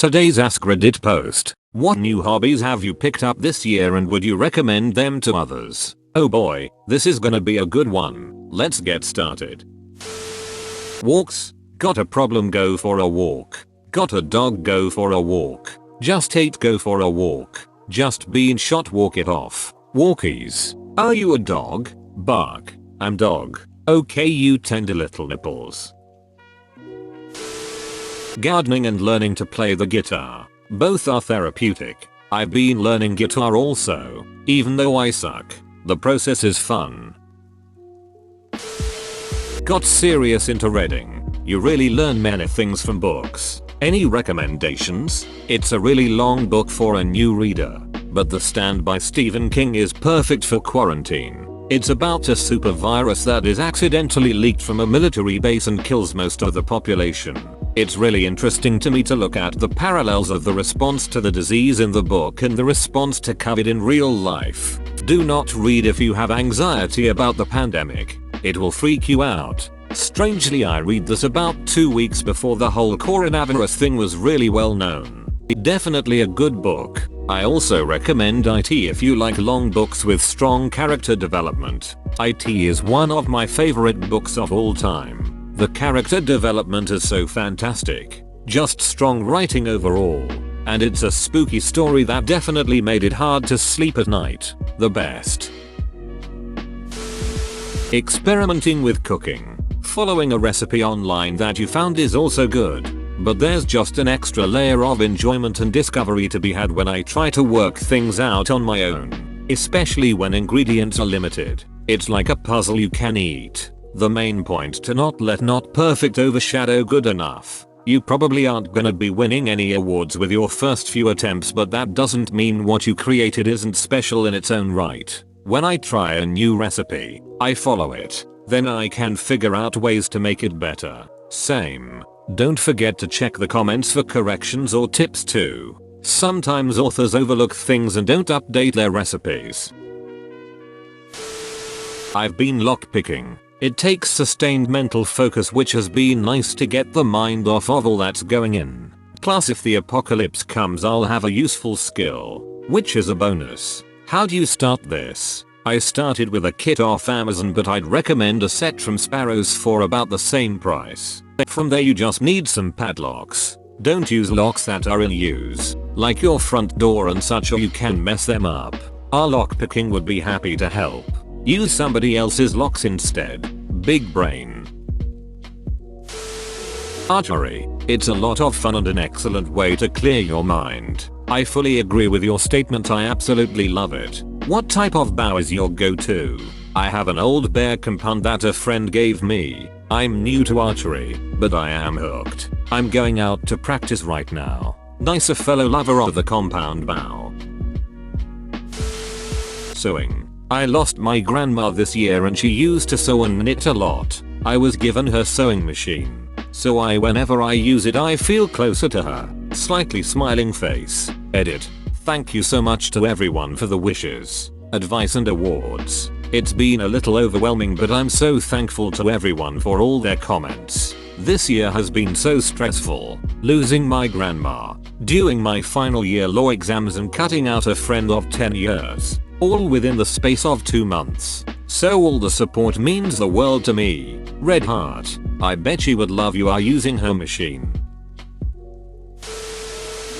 Today's AskReddit post. What new hobbies have you picked up this year and would you recommend them to others? Oh boy, this is gonna be a good one. Let's get started. Walks? Got a problem? Go for a walk. Got a dog? Go for a walk. Just hate? Go for a walk. Just been shot? Walk it off. Walkies. Are you a dog? Bark. I'm dog. Okay, you tender little nipples. Gardening and learning to play the guitar. Both are therapeutic. I've been learning guitar also. Even though I suck, the process is fun. Got serious into reading. You really learn many things from books. Any recommendations? It's a really long book for a new reader, but The Stand by Stephen King is perfect for quarantine. It's about a super virus that is accidentally leaked from a military base and kills most of the population. It's really interesting to me to look at the parallels of the response to the disease in the book and the response to COVID in real life. Do not read if you have anxiety about the pandemic. It will freak you out. Strangely, I read this about 2 weeks before the whole coronavirus thing was really well known. Definitely a good book. I also recommend IT if you like long books with strong character development. IT is one of my favorite books of all time. The character development is so fantastic. Just strong writing overall. And it's a spooky story that definitely made it hard to sleep at night. The best. Experimenting with cooking. Following a recipe online that you found is also good. But there's just an extra layer of enjoyment and discovery to be had when I try to work things out on my own. Especially when ingredients are limited. It's like a puzzle you can eat. The main point to not let not perfect overshadow good enough. You probably aren't gonna be winning any awards with your first few attempts, but that doesn't mean what you created isn't special in its own right. When I try a new recipe, I follow it. Then I can figure out ways to make it better. Same. Don't forget to check the comments for corrections or tips too. Sometimes authors overlook things and don't update their recipes. I've been lockpicking. It takes sustained mental focus, which has been nice to get the mind off of all that's going in. Plus, if the apocalypse comes, I'll have a useful skill, which is a bonus. How do you start this? I started with a kit off Amazon, but I'd recommend a set from Sparrows for about the same price. From there you just need some padlocks. Don't use locks that are in use, like your front door and such, or you can mess them up. Our lockpicking would be happy to help. Use somebody else's locks instead. Big brain. Archery. It's a lot of fun and an excellent way to clear your mind. I fully agree with your statement. I absolutely love it. What type of bow is your go-to? I have an old bear compound that a friend gave me. I'm new to archery, but I am hooked. I'm going out to practice right now. Nice, a fellow lover of the compound bow. Sewing. I lost my grandma this year and she used to sew and knit a lot. I was given her sewing machine. So whenever I use it, I feel closer to her. Slightly smiling face. Edit. Thank you so much to everyone for the wishes, advice and awards. It's been a little overwhelming, but I'm so thankful to everyone for all their comments. This year has been so stressful. Losing my grandma, doing my final year law exams and cutting out a friend of 10 years. All within the space of 2 months. So all the support means the world to me. Red heart. I bet she would love you are using her machine.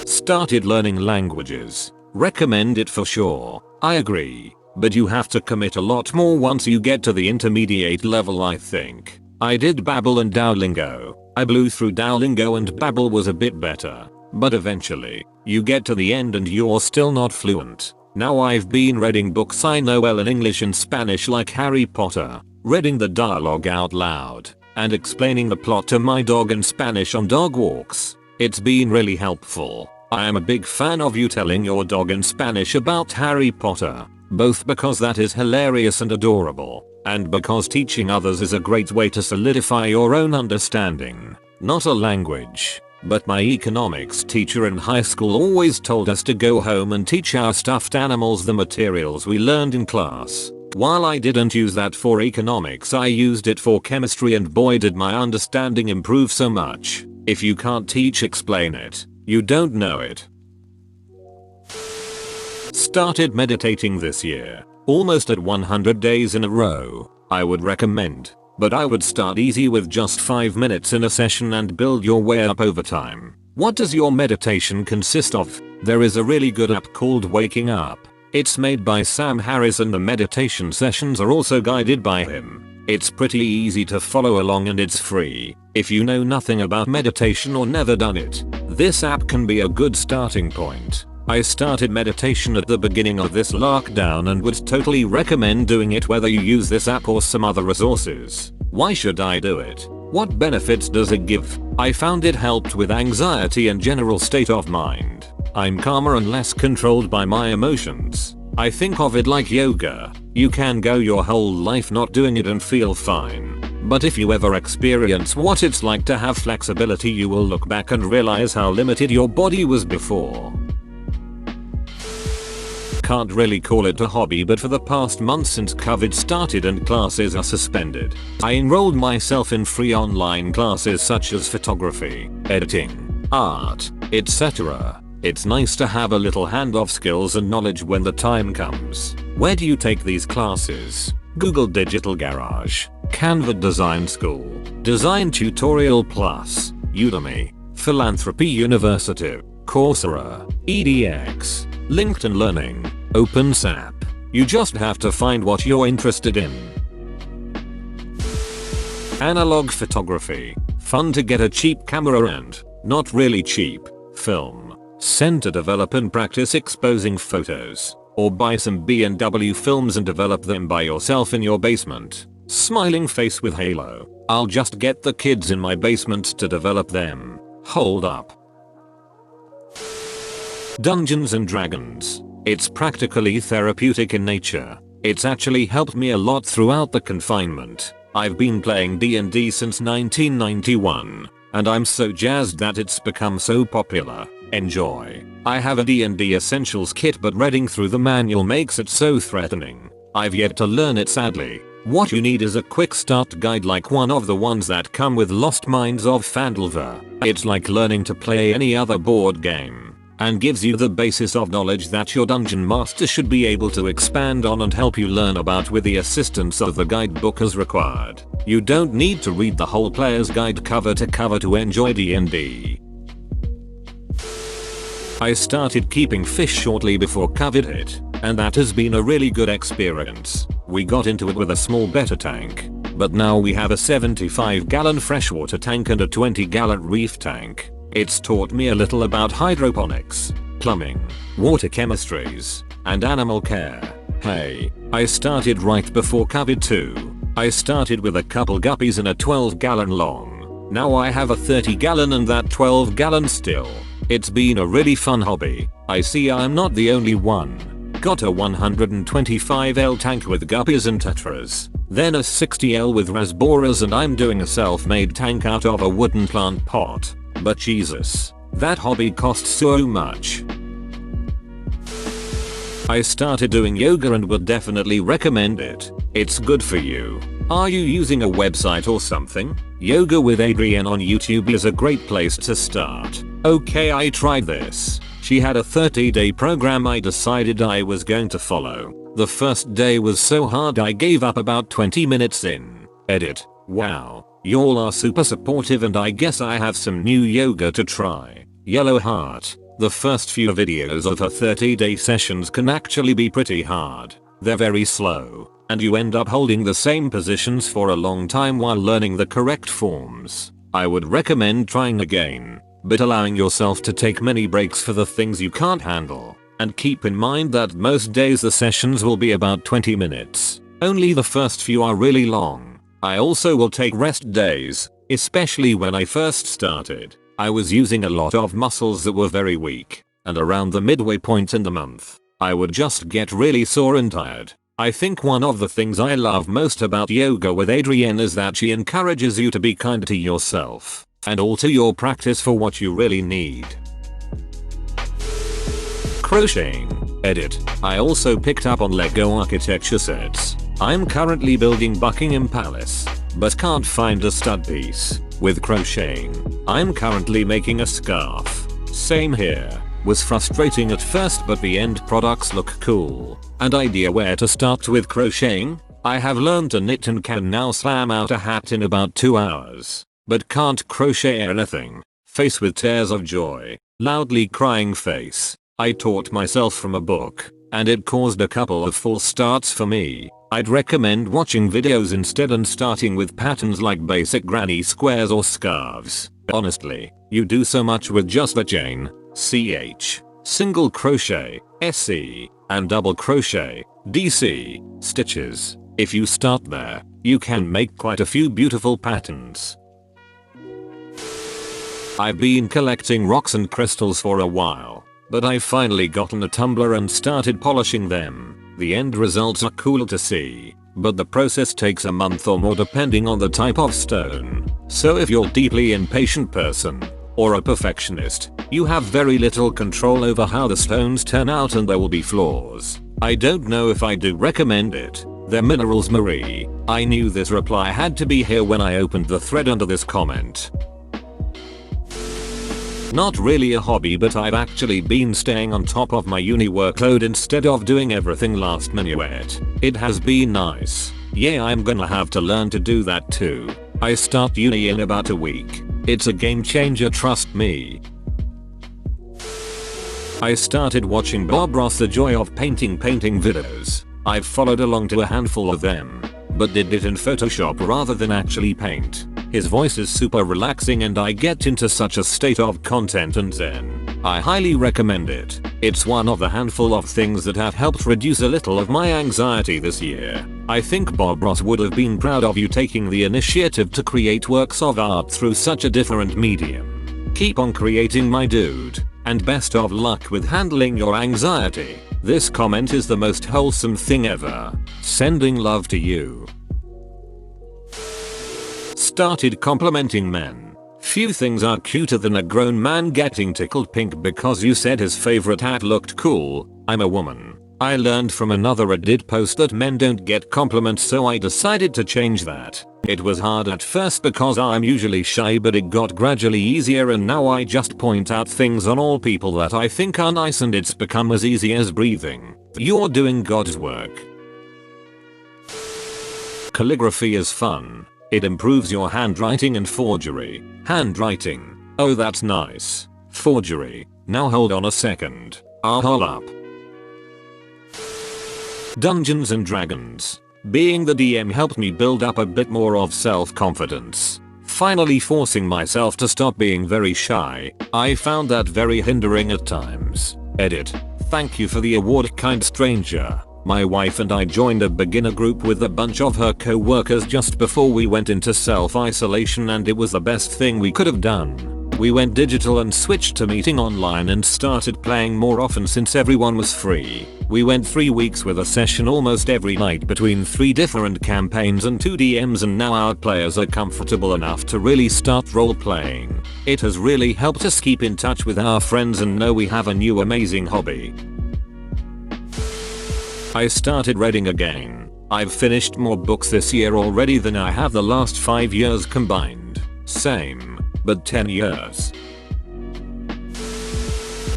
Started learning languages. Recommend it for sure. I agree. But you have to commit a lot more once you get to the intermediate level, I think. I did Babbel and Duolingo. I blew through Duolingo and Babbel was a bit better. But eventually, you get to the end and you're still not fluent. Now I've been reading books I know well in English and Spanish, like Harry Potter, reading the dialogue out loud, and explaining the plot to my dog in Spanish on dog walks. It's been really helpful. I am a big fan of you telling your dog in Spanish about Harry Potter, both because that is hilarious and adorable, and because teaching others is a great way to solidify your own understanding. Not a language. But my economics teacher in high school always told us to go home and teach our stuffed animals the materials we learned in class. While I didn't use that for economics, I used it for chemistry, and boy did my understanding improve so much. If you can't teach, explain it. You don't know it. Started meditating this year. Almost at 100 days in a row. I would recommend. But I would start easy with just 5 minutes in a session and build your way up over time. What does your meditation consist of? There is a really good app called Waking Up. It's made by Sam Harris and the meditation sessions are also guided by him. It's pretty easy to follow along and it's free. If you know nothing about meditation or never done it, this app can be a good starting point. I started meditation at the beginning of this lockdown and would totally recommend doing it whether you use this app or some other resources. Why should I do it? What benefits does it give? I found it helped with anxiety and general state of mind. I'm calmer and less controlled by my emotions. I think of it like yoga. You can go your whole life not doing it and feel fine. But if you ever experience what it's like to have flexibility, you will look back and realize how limited your body was before. Can't really call it a hobby, but for the past month since COVID started and classes are suspended, I enrolled myself in free online classes such as photography, editing, art, etc. It's nice to have a little hands-off skills and knowledge when the time comes. Where do you take these classes? Google Digital Garage, Canva Design School, Design Tutorial Plus, Udemy, Philanthropy University, Coursera, edX, LinkedIn Learning, OpenSap. You just have to find what you're interested in. Analog photography. Fun to get a cheap camera and, not really cheap, film. Send to develop and practice exposing photos. Or buy some B&W films and develop them by yourself in your basement. Smiling face with halo. I'll just get the kids in my basement to develop them. Hold up. Dungeons and Dragons. It's practically therapeutic in nature. It's actually helped me a lot throughout the confinement. I've been playing D&D since 1991, and I'm so jazzed that it's become so popular. Enjoy. I have a D&D Essentials kit, but reading through the manual makes it so threatening. I've yet to learn it sadly. What you need is a quick start guide like one of the ones that come with Lost Minds of Phandelver. It's like learning to play any other board game, and gives you the basis of knowledge that your dungeon master should be able to expand on and help you learn about with the assistance of the guidebook as required. You don't need to read the whole player's guide cover to cover to enjoy D&D. I started keeping fish shortly before COVID hit, and that has been a really good experience. We got into it with a small betta tank, but now we have a 75-gallon freshwater tank and a 20-gallon reef tank. It's taught me a little about hydroponics, plumbing, water chemistries, and animal care. Hey, I started right before COVID too. I started with a couple guppies and a 12-gallon long. Now I have a 30-gallon and that 12-gallon still. It's been a really fun hobby. I see I'm not the only one. Got a 125L tank with guppies and tetras, then a 60L with rasboras, and I'm doing a self-made tank out of a wooden plant pot. But Jesus, that hobby costs so much. I started doing yoga and would definitely recommend it. It's good for you. Are you using a website or something? Yoga with Adrienne on YouTube is a great place to start. Okay, I tried this. She had a 30-day program I decided I was going to follow. The first day was so hard I gave up about 20 minutes in. Edit. Wow. Y'all are super supportive, and I guess I have some new yoga to try. Yellow heart. The first few videos of her 30-day sessions can actually be pretty hard. They're very slow, and you end up holding the same positions for a long time while learning the correct forms. I would recommend trying again, but allowing yourself to take many breaks for the things you can't handle. And keep in mind that most days the sessions will be about 20 minutes. Only the first few are really long. I also will take rest days, especially when I first started. I was using a lot of muscles that were very weak, and around the midway point in the month, I would just get really sore and tired. I think one of the things I love most about Yoga with Adrienne is that she encourages you to be kind to yourself, and alter your practice for what you really need. Crocheting. Edit. I also picked up on Lego architecture sets. I'm currently building Buckingham Palace, but can't find a stud piece. With crocheting, I'm currently making a scarf. Same here. Was frustrating at first, but the end products look cool. And idea where to start with crocheting? I have learned to knit and can now slam out a hat in about 2 hours. But can't crochet anything. Face with tears of joy. Loudly crying face. I taught myself from a book, and it caused a couple of false starts for me. I'd recommend watching videos instead and starting with patterns like basic granny squares or scarves. Honestly, you do so much with just a chain, ch, single crochet, sc, and double crochet, dc, stitches. If you start there, you can make quite a few beautiful patterns. I've been collecting rocks and crystals for a while, but I've finally gotten a tumbler and started polishing them. The end results are cool to see, but the process takes a month or more depending on the type of stone. So if you're a deeply impatient person, or a perfectionist, you have very little control over how the stones turn out and there will be flaws. I don't know if I do recommend it. They're minerals, Marie. I knew this reply had to be here when I opened the thread under this comment. Not really a hobby, but I've actually been staying on top of my uni workload instead of doing everything last minute. It has been nice. Yeah, I'm gonna have to learn to do that too. I start uni in about a week. It's a game changer, trust me. I started watching Bob Ross The Joy of Painting videos. I've followed along to a handful of them, but did it in Photoshop rather than actually paint. His voice is super relaxing and I get into such a state of content and zen. I highly recommend it. It's one of the handful of things that have helped reduce a little of my anxiety this year. I think Bob Ross would have been proud of you taking the initiative to create works of art through such a different medium. Keep on creating, my dude, and best of luck with handling your anxiety. This comment is the most wholesome thing ever. Sending love to you. Started complimenting men. Few things are cuter than a grown man getting tickled pink because you said his favorite hat looked cool. I'm a woman. I learned from another Reddit post that men don't get compliments, so I decided to change that. It was hard at first because I'm usually shy, but it got gradually easier and now I just point out things on all people that I think are nice and it's become as easy as breathing. You're doing God's work. Calligraphy is fun. It improves your handwriting and forgery. Handwriting. Oh, that's nice. Forgery. Now hold on a second. I'll hold up. Dungeons and Dragons. Being the DM helped me build up a bit more of self-confidence. Finally forcing myself to stop being very shy. I found that very hindering at times. Edit. Thank you for the award, kind stranger. My wife and I joined a beginner group with a bunch of her co-workers just before we went into self-isolation, and it was the best thing we could have done. We went digital and switched to meeting online and started playing more often since everyone was free. We went 3 weeks with a session almost every night between 3 different campaigns and 2 DMs, and now our players are comfortable enough to really start role-playing. It has really helped us keep in touch with our friends and know we have a new amazing hobby. I started reading again. I've finished more books this year already than I have the last 5 years combined. Same, but 10 years.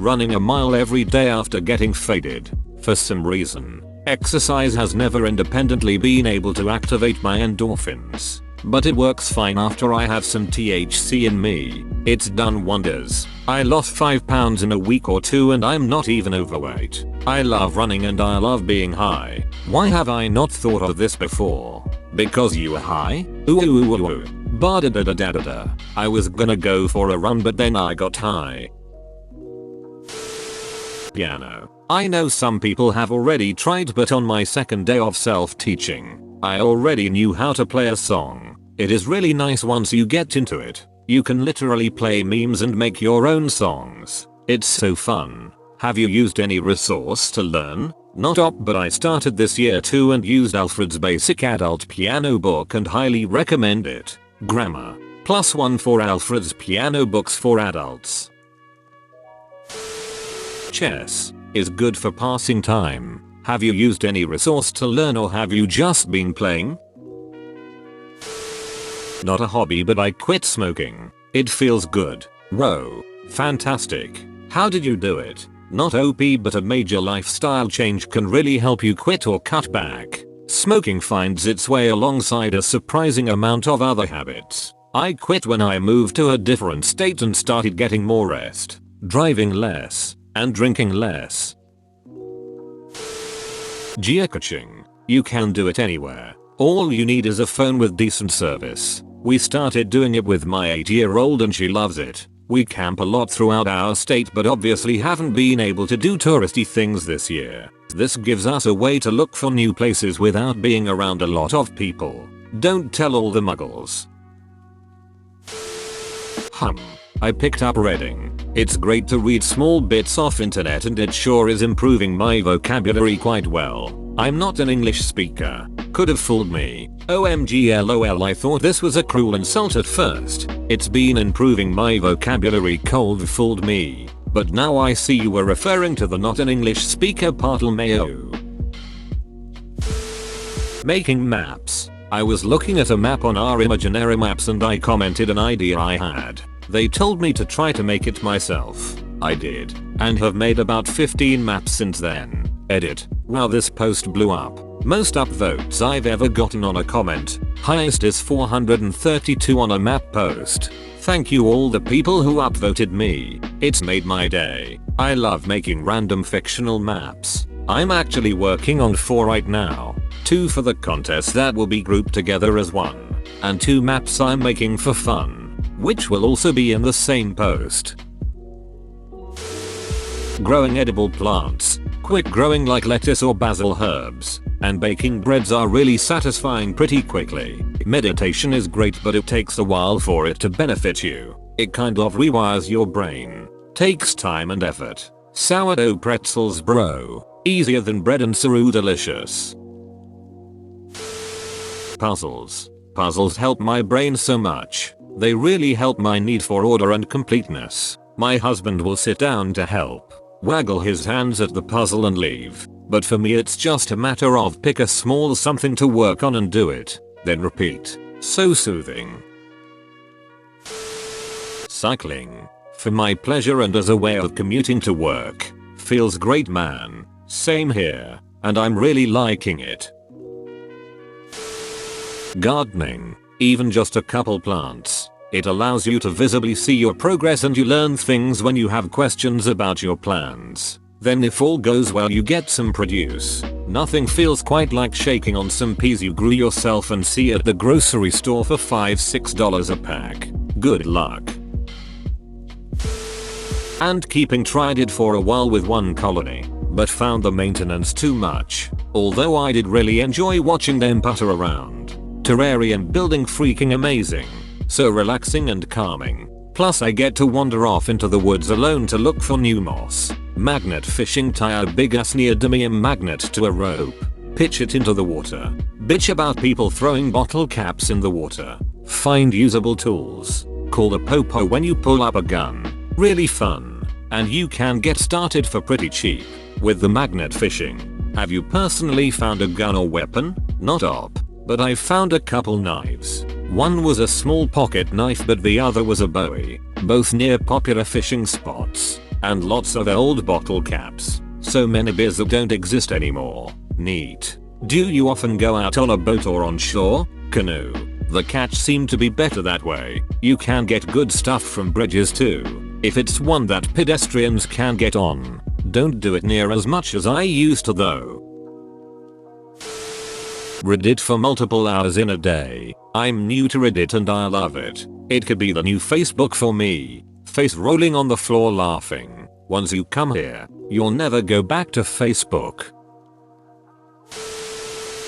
Running a mile every day after getting faded. For some reason, exercise has never independently been able to activate my endorphins. But it works fine after I have some THC in me. It's done wonders. I lost 5 pounds in a week or 2 and I'm not even overweight. I love running and I love being high. Why have I not thought of this before? Because you were high? Ooh ooh ooh ooh. Ba da da da da da da. I was gonna go for a run but then I got high. Piano. I know some people have already tried, but on my second day of self-teaching, I already knew how to play a song. It is really nice once you get into it. You can literally play memes and make your own songs. It's so fun. Have you used any resource to learn? Not op, but I started this year too and used Alfred's Basic Adult Piano book and highly recommend it. Grammar. +1 for Alfred's piano books for adults. Chess is good for passing time. Have you used any resource to learn or have you just been playing? Not a hobby, but I quit smoking. It feels good. Row. Fantastic. How did you do it? Not OP, but a major lifestyle change can really help you quit or cut back. Smoking finds its way alongside a surprising amount of other habits. I quit when I moved to a different state and started getting more rest, driving less, and drinking less. Geocaching. You can do it anywhere. All you need is a phone with decent service. We started doing it with my 8-year-old and she loves it. We camp a lot throughout our state but obviously haven't been able to do touristy things this year. This gives us a way to look for new places without being around a lot of people. Don't tell all the muggles. I picked up reading. It's great to read small bits off internet and it sure is improving my vocabulary quite well. I'm not an English speaker. Could have fooled me. OMG lol, I thought this was a cruel insult at first. It's been improving my vocabulary, cold fooled me. But now I see you were referring to the not an English speaker Bartolomeo. Making maps. I was looking at a map on our imaginary maps and I commented an idea I had. They told me to try to make it myself. I did, and have made about 15 maps since then. Edit. Wow, this post blew up. Most upvotes I've ever gotten on a comment. Highest is 432 on a map post. Thank you all the people who upvoted me. It's made my day. I love making random fictional maps. I'm actually working on 4 right now. 2 for the contest that will be grouped together as one. And 2 maps I'm making for fun, which will also be in the same post. Growing edible plants. Quick growing like lettuce or basil herbs. And baking breads are really satisfying pretty quickly. Meditation is great but it takes a while for it to benefit you. It kind of rewires your brain. Takes time and effort. Sourdough pretzels bro. Easier than bread and so delicious. Puzzles. Puzzles help my brain so much. They really help my need for order and completeness. My husband will sit down to help, waggle his hands at the puzzle and leave. But for me it's just a matter of pick a small something to work on and do it, then repeat. So soothing. Cycling. For my pleasure and as a way of commuting to work. Feels great man. Same here, and I'm really liking it. Gardening. Even just a couple plants. It allows you to visibly see your progress and you learn things when you have questions about your plans. Then if all goes well you get some produce. Nothing feels quite like shaking on some peas you grew yourself and see at the grocery store for $5-6 a pack. Good luck. And keeping. Tried it for a while with one colony, but found the maintenance too much. Although I did really enjoy watching them putter around. Terrarium building freaking amazing. So relaxing and calming. Plus I get to wander off into the woods alone to look for new moss. Magnet fishing. Tie a big ass neodymium magnet to a rope. Pitch it into the water. Bitch about people throwing bottle caps in the water. Find usable tools. Call the popo when you pull up a gun. Really fun. And you can get started for pretty cheap with the magnet fishing. Have you personally found a gun or weapon? Not op. But I found a couple knives. One was a small pocket knife but the other was a bowie. Both near popular fishing spots. And lots of old bottle caps. So many beers that don't exist anymore. Neat. Do you often go out on a boat or on shore? Canoe. The catch seemed to be better that way. You can get good stuff from bridges too. If it's one that pedestrians can get on. Don't do it near as much as I used to though. Reddit for multiple hours in a day. I'm new to Reddit and I love it. It could be the new Facebook for me. Face rolling on the floor laughing. Once you come here, you'll never go back to Facebook.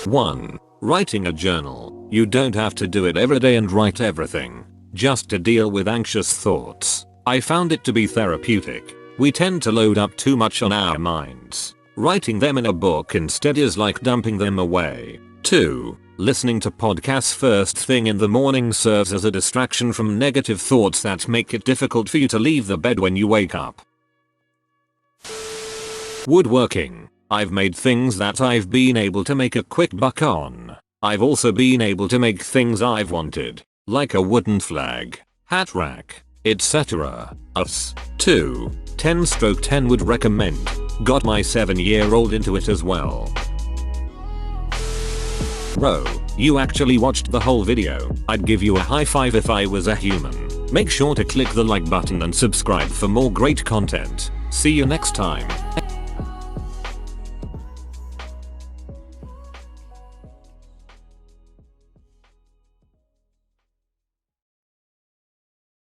1. Writing a journal. You don't have to do it every day and write everything. Just to deal with anxious thoughts. I found it to be therapeutic. We tend to load up too much on our minds. Writing them in a book instead is like dumping them away. 2. Listening to podcasts first thing in the morning serves as a distraction from negative thoughts that make it difficult for you to leave the bed when you wake up. Woodworking. I've made things that I've been able to make a quick buck on. I've also been able to make things I've wanted, like a wooden flag, hat rack, etc. Us. 2. 10/10 would recommend. Got my 7-year-old into it as well. Bro, you actually watched the whole video. I'd give you a high five if I was a human. Make sure to click the like button and subscribe for more great content. See you next time.